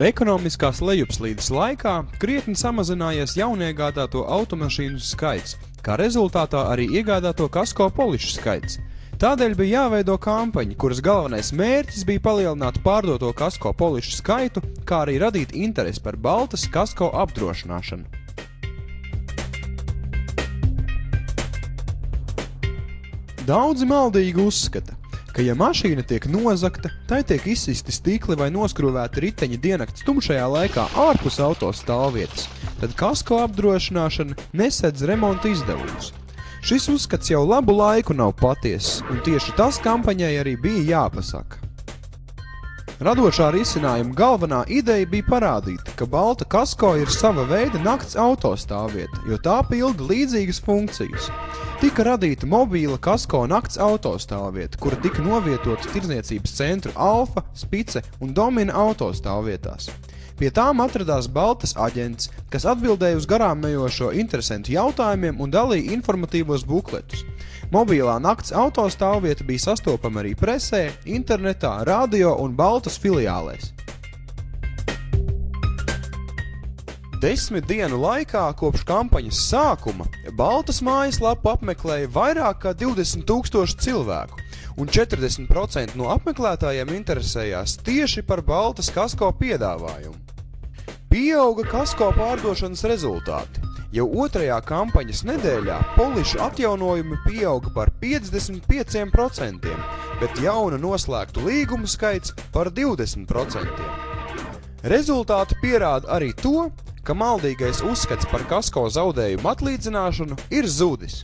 Ekonomiskās lejupslīdes laikā krietni samazinājies jauniegādāto automašīnu skaits, kā rezultātā arī iegādāto kasko polišu skaits. Tādēļ bija jāveido kampaņa, kuras galvenais mērķis bija palielināt pārdoto kasko polišu skaitu, kā arī radīt interesi par baltas kasko apdrošināšanu. Daudzi maldīgi uzskata, ka ja mašīna tiek nozagta, tai tiek izsisti stikli vai noskrūvēti riteņi diennakts tumšajā laikā ārpus auto stāvvietas, tad kasko apdrošināšana nesedz remonta izdevumus. Šis uzskats jau labu laiku nav patiess, un tieši tas kampaņai arī bija jāpasaka. Radošā risinājuma galvenā ideja bija parādīt, ka balta kasko ir sava veida nakts autostāvvieta, jo tā pilda līdzīgas funkcijas. Tika radīta mobīla kasko nakts autostāvvieta, kura tika novietota tirdzniecības centru Alfa, Spice un Domina autostāvvietās. Pie tām atradās baltas aģents, kas atbildēja uz garām ejošo interesentu jautājumiem un dalīja informatīvos bukletus. Mobilā nakts autostāvvieta bija sastopama arī presē, internetā, radio un baltas filiālēs. 10 dienu laikā kopš kampaņas sākuma baltas mājaslapu apmeklēja vairāk kā 20 000 cilvēku, un 40% no apmeklētājiem interesējās tieši par baltas kasko piedāvājumu. Pieauga kasko pārdošanas rezultāti. Jau otrajā kampaņas nedēļā polišu atjaunojumi pieauga par 55%, bet jauna noslēgtu līgumu skaits par 20%. Rezultāti pierāda arī to, ka maldīgais uzskats par kasko zaudējumu atlīdzināšanu ir zudis.